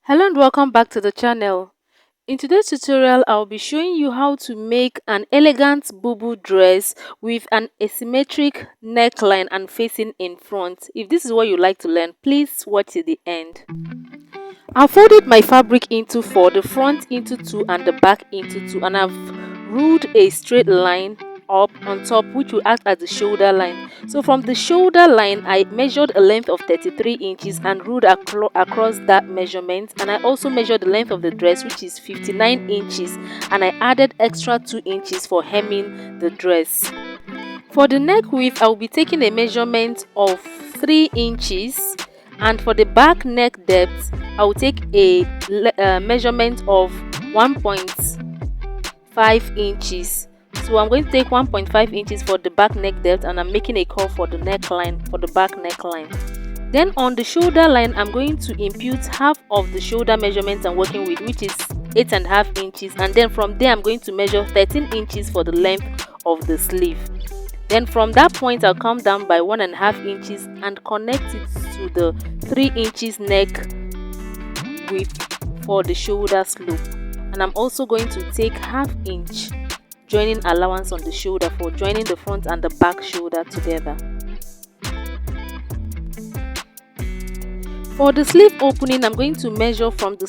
Hello and welcome back to the channel. In today's tutorial, I'll be showing you how to make an elegant boubou dress with an asymmetric neckline and facing in front. If this is what you like to learn, please watch till the end. I folded my fabric into four, the front into two and the back into two, and I've ruled a straight line up on top which will act as the shoulder line. So from the shoulder line I measured a length of 33 inches and ruled across that measurement, and I also measured the length of the dress, which is 59 inches, and I added extra 2 inches for hemming the dress. For the neck width, I will be taking a measurement of 3 inches, and for the back neck depth I will take a measurement of 1.5 inches. So I'm going to take 1.5 inches for the back neck depth, and I'm making a curve for the neckline, for the back neckline. Then on the shoulder line, I'm going to impute half of the shoulder measurement I'm working with, which is 8.5 inches, and then from there I'm going to measure 13 inches for the length of the sleeve. Then from that point I'll come down by 1.5 inches and connect it to the 3 inches neck width for the shoulder slope. And I'm also going to take ½ inch joining allowance on the shoulder for joining the front and the back shoulder together. For the sleeve opening, I'm going to measure from the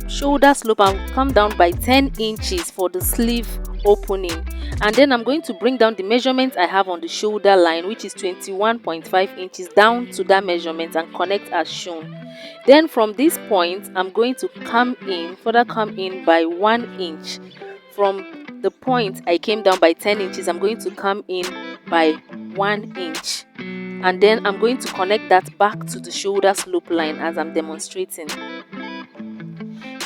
shoulder slope and come down by 10 inches for the sleeve opening, and then I'm going to bring down the measurement I have on the shoulder line, which is 21.5 inches, down to that measurement and connect as shown. Then from this point I'm going to further come in by 1 inch. From the point I came down by 10 inches, I'm going to come in by 1 inch, and then I'm going to connect that back to the shoulder slope line as I'm demonstrating.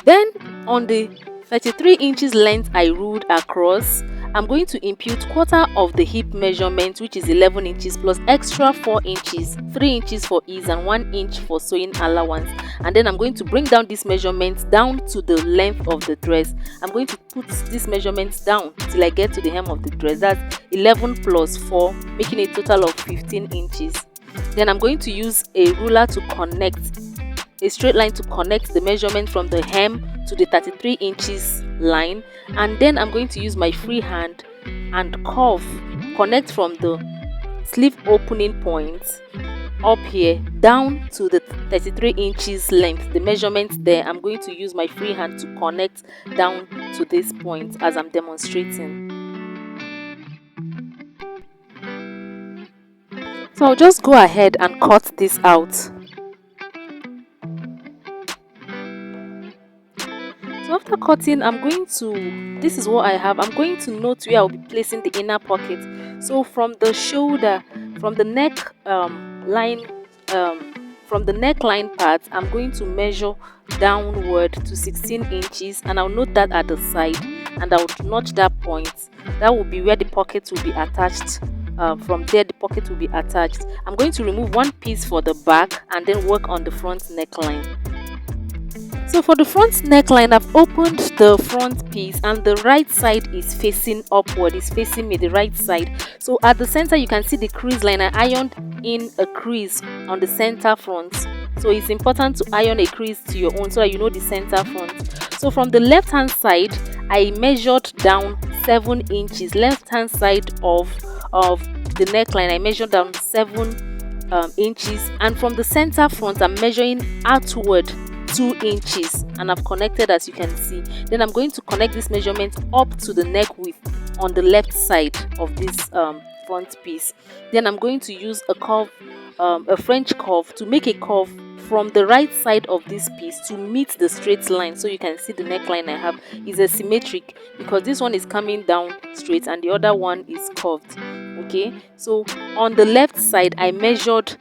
Then on the 33 inches length I ruled across, I'm going to impute quarter of the hip measurement, which is 11 inches, plus extra 4 inches, 3 inches for ease and 1 inch for sewing allowance. And then I'm going to bring down these measurements down to the length of the dress. I'm going to put these measurements down till I get to the hem of the dress. That's 11 plus 4, making a total of 15 inches. Then I'm going to use a ruler to connect a straight line to connect the measurement from the hem to the 33 inches line, and then I'm going to use my free hand and connect from the sleeve opening point up here down to the 33 inches length, the measurement there. I'm going to use my free hand to connect down to this point as I'm demonstrating. So I'll just go ahead and cut this out. So after cutting, this is what I have. I'm going to note where I'll be placing the inner pocket. So from the shoulder, from the neck line, from the neckline part, I'm going to measure downward to 16 inches, and I'll note that at the side, and I'll notch that point. That will be where the pocket will be attached. From there the pocket will be attached. I'm going to remove one piece for the back and then work on the front neckline. So for the front neckline, I've opened the front piece and the right side is facing upward, is facing me, the right side. So at the center you can see the crease line. I ironed in a crease on the center front. So it's important to iron a crease to your own so that you know the center front. So from the left hand side, I measured down 7 inches. Left hand side of the neckline, I measured down 7 inches, and from the center front I'm measuring outward 2 inches, and I've connected as you can see. Then I'm going to connect this measurement up to the neck width on the left side of this front piece. Then I'm going to use a curve, a French curve, to make a curve from the right side of this piece to meet the straight line. So you can see the neckline I have is asymmetric because this one is coming down straight and the other one is curved. Okay, so on the left side I measured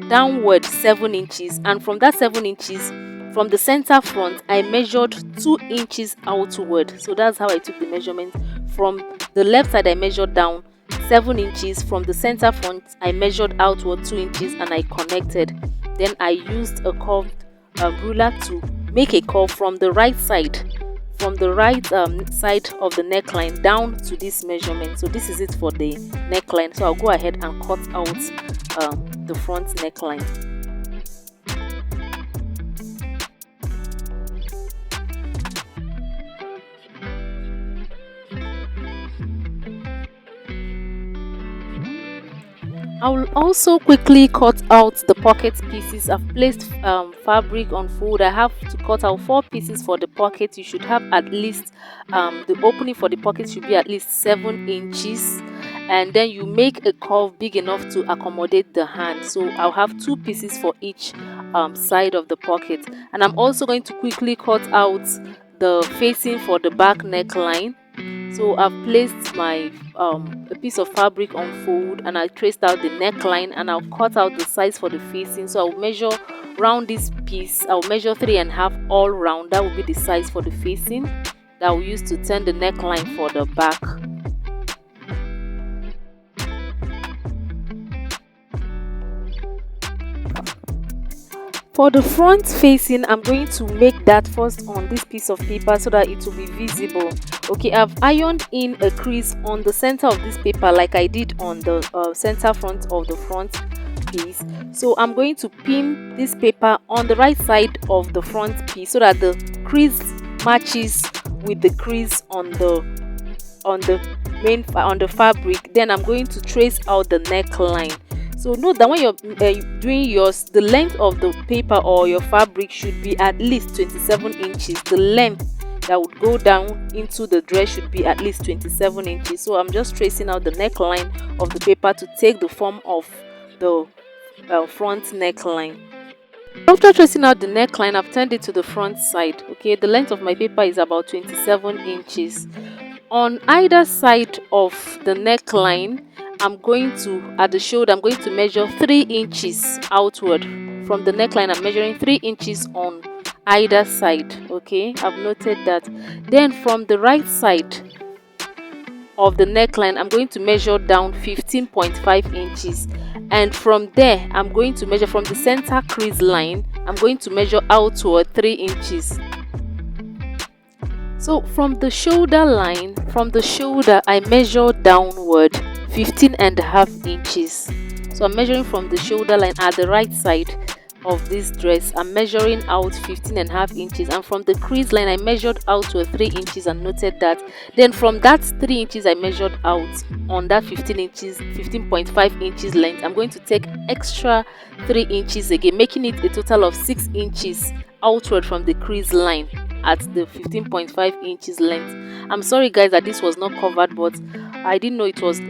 downward 7 inches, and from that 7 inches from the center front I measured 2 inches outward. So that's how I took the measurement. From the left side I measured down 7 inches, from the center front I measured outward 2 inches, and I connected. Then I used a curved ruler to make a curve from the right side, from the right side of the neckline down to this measurement. So this is it for the neckline. So I'll go ahead and cut out the front neckline. I will also quickly cut out the pocket pieces. I've placed fabric on fold. I have to cut out 4 pieces for the pocket. You should have at least the opening for the pocket should be at least 7 inches, and then you make a curve big enough to accommodate the hand. So I'll have 2 pieces for each side of the pocket, and I'm also going to quickly cut out the facing for the back neckline. So I've placed my a piece of fabric on fold, and I traced out the neckline, and I'll cut out the size for the facing. So I'll measure round this piece. I'll measure 3.5 all round. That will be the size for the facing that I'll use to turn the neckline for the back. For the front facing, I'm going to make that first on this piece of paper so that it will be visible. Okay, I've ironed in a crease on the center of this paper like I did on the center front of the front piece. So I'm going to pin this paper on the right side of the front piece so that the crease matches with the crease on the fabric. Then I'm going to trace out the neckline. So note that when you're doing yours, the length of the paper or your fabric should be at least 27 inches. The length that would go down into the dress should be at least 27 inches. So I'm just tracing out the neckline of the paper to take the form of the front neckline. After tracing out the neckline, I've turned it to the front side. Okay, the length of my paper is about 27 inches. On either side of the neckline, at the shoulder, I'm going to measure 3 inches outward. From the neckline, I'm measuring 3 inches on either side. Okay, I've noted that. Then from the right side of the neckline, I'm going to measure down 15.5 inches. And from there, I'm going to measure from the center crease line, I'm going to measure outward 3 inches. So from the shoulder line, I measure downward 15.5 inches. So I'm measuring from the shoulder line at the right side of this dress. I'm measuring out 15.5 inches, and from the crease line I measured out to 3 inches and noted that. Then from that 3 inches I measured out on that 15.5 inches length, I'm going to take extra 3 inches again, making it a total of 6 inches outward from the crease line at the 15.5 inches length. I'm sorry guys that this was not covered, but I didn't know it was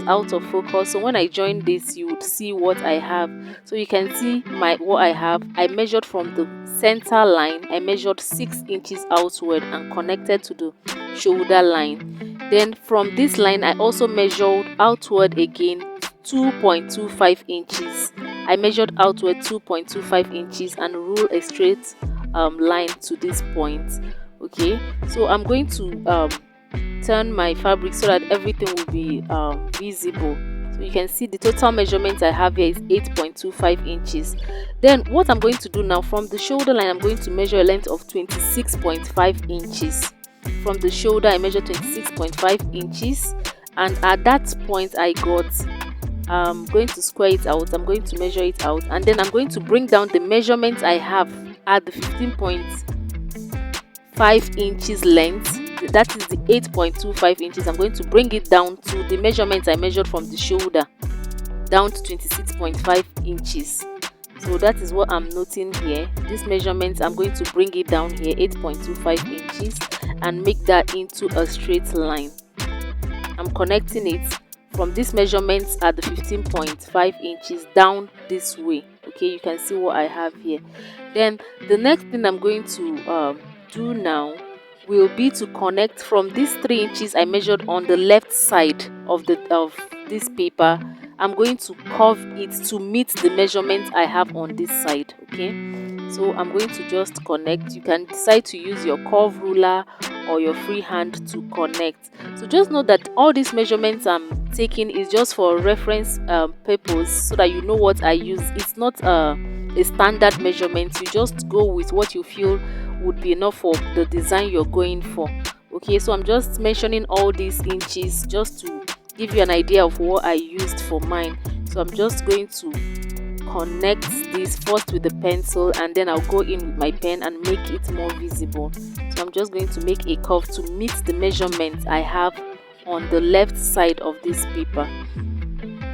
out of focus. So when I join this, you would see what I have. So you can see what I have. I measured from the center line, I measured 6 inches outward and connected to the shoulder line. Then from this line I also measured outward again 2.25 inches. I measured outward 2.25 inches and rule a straight line to this point. Okay, so I'm going to turn my fabric so that everything will be visible. So you can see the total measurement I have here is 8.25 inches. Then what I'm going to do now, from the shoulder line I'm going to measure a length of 26.5 inches. From the shoulder I measure 26.5 inches, and at that point I'm going to square it out. I'm going to measure it out, and then I'm going to bring down the measurement I have at the 15.5 inches length. That is the 8.25 inches. I'm going to bring it down to the measurement I measured from the shoulder down to 26.5 inches. So that is what I'm noting here. This measurement, I'm going to bring it down here 8.25 inches and make that into a straight line. I'm connecting it from this measurement at the 15.5 inches down this way. Okay, you can see what I have here. Then the next thing I'm going to do now will be to connect from these 3 inches I measured on the left side of this paper. I'm going to curve it to meet the measurement I have on this side. Okay, so I'm going to just connect. You can decide to use your curve ruler or your free hand to connect. So just know that all these measurements I'm taking is just for reference purpose, so that you know what I use. It's not a standard measurement. You just go with what you feel would be enough for the design you're going for. Okay, so I'm just mentioning all these inches just to give you an idea of what I used for mine. So I'm just going to connect this first with the pencil, and then I'll go in with my pen and make it more visible. So I'm just going to make a curve to meet the measurement I have on the left side of this paper.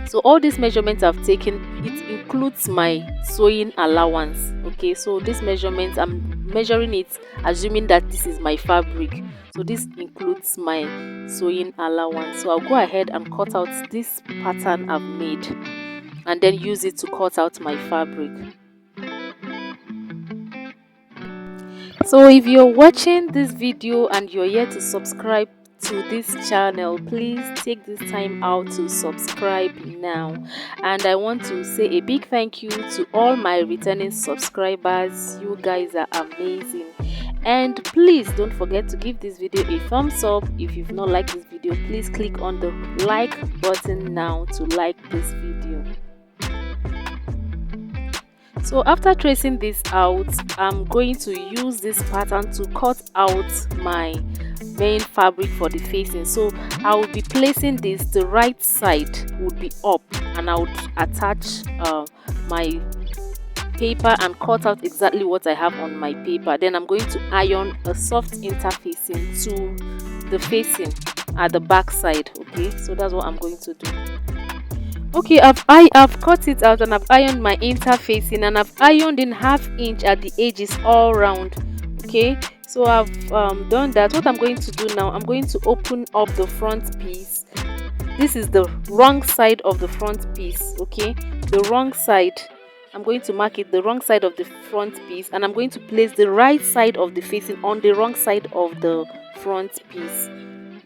So all these measurements I've taken, it includes my sewing allowance. Okay, so this measurement, I'm measuring it assuming that this is my fabric, so this includes my sewing allowance. So I'll go ahead and cut out this pattern I've made and then use it to cut out my fabric. So if you're watching this video and you're yet to subscribe to this channel, please take this time out to subscribe now. And I want to say a big thank you to all my returning subscribers. You guys are amazing. And please don't forget to give this video a thumbs up. If you've not liked this video, please click on the like button now to like this video. So after tracing this out, I'm going to use this pattern to cut out my main fabric for the facing. So I will be placing this, the right side would be up, and I would attach my paper and cut out exactly what I have on my paper. Then I'm going to iron a soft interfacing to the facing at the back side. Okay, so that's what I'm going to do. Okay, I've cut it out and I've ironed my interfacing, and I've ironed in 1/2 inch at the edges all round. Okay, so I've done that. What I'm going to do now, I'm going to open up the front piece. This is the wrong side of the front piece. Okay, the wrong side, I'm going to mark it, the wrong side of the front piece, and I'm going to place the right side of the facing on the wrong side of the front piece,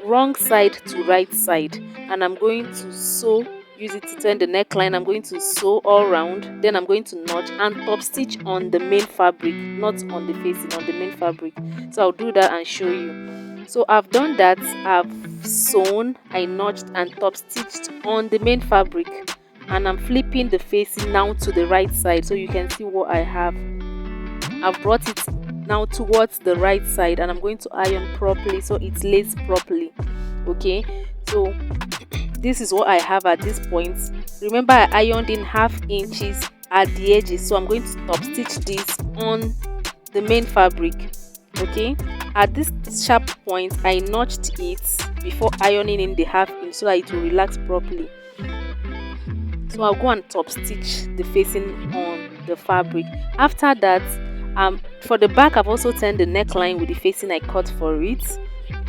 wrong side to right side, and I'm going to sew. Use it to turn the neckline. I'm going to sew all round, then I'm going to notch and top stitch on the main fabric, not on the facing, on the main fabric. So I'll do that and show you. So I've done that. I've sewn, I notched and top stitched on the main fabric, and I'm flipping the facing now to the right side so you can see what I have. I've brought it now towards the right side, and I'm going to iron properly so it lays properly. Okay, so this is what I have at this point. Remember, I ironed in 1/2 inches at the edges, so I'm going to top stitch this on the main fabric. Okay, at this sharp point I notched it before ironing in the 1/2 inch so that it will relax properly. So I'll go and top stitch the facing on the fabric. After that, for the back, I've also turned the neckline with the facing I cut for it,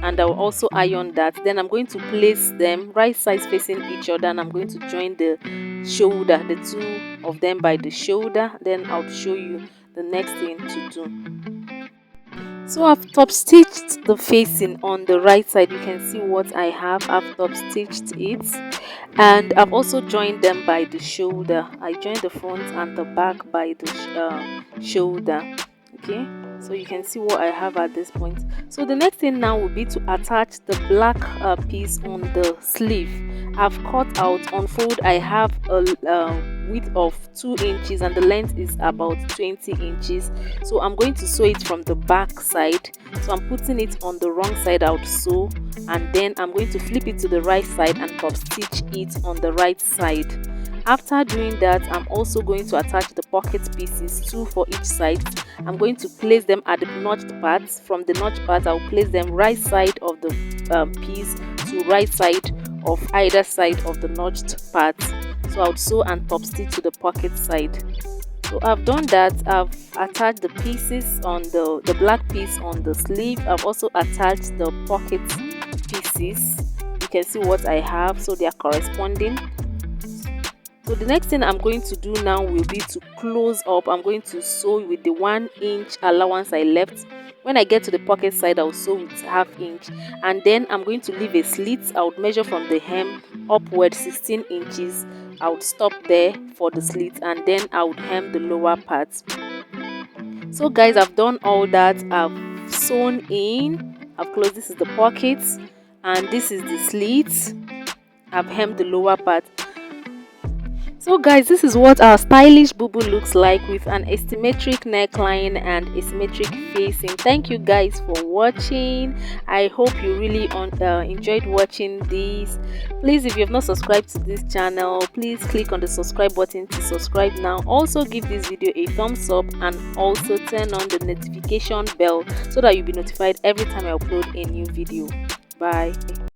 and I'll also iron that. Then I'm going to place them right sides facing each other, and I'm going to join the shoulder, the two of them by the shoulder. Then I'll show you the next thing to do. So I've top stitched the facing on the right side. You can see what I have. I've top stitched it, and I've also joined them by the shoulder. I joined the front and the back by the shoulder. Okay, so you can see what I have at this point. So the next thing now will be to attach the black piece on the sleeve. I've cut out on fold. I have a width of 2 inches and the length is about 20 inches. So I'm going to sew it from the back side. So I'm putting it on the wrong side out, sew, and then I'm going to flip it to the right side and top stitch it on the right side. After doing that, I'm also going to attach the pocket pieces, 2 for each side. I'm going to place them at the notched parts. From the notched part, I'll place them right side of the piece to right side of either side of the notched part. So I'll sew and top stitch to the pocket side. So I've done that. I've attached the pieces on the black piece on the sleeve. I've also attached the pocket pieces. You can see what I have, so they are corresponding. So the next thing I'm going to do now will be to close up. I'm going to sew with the 1 inch allowance I left. When I get to the pocket side, I'll sew with 1/2 inch, and then I'm going to leave a slit. I would measure from the hem upward 16 inches. I would stop there for the slit, and then I would hem the lower part. So guys, I've done all that. I've sewn in, I've closed. This is the pocket and this is the slit. I've hemmed the lower part. So guys, this is what our stylish boubou looks like with an asymmetric neckline and asymmetric facing. Thank you guys for watching. I hope you really enjoyed watching this. Please, if you have not subscribed to this channel, please click on the subscribe button to subscribe now. Also give this video a thumbs up and also turn on the notification bell so that you'll be notified every time I upload a new video. Bye.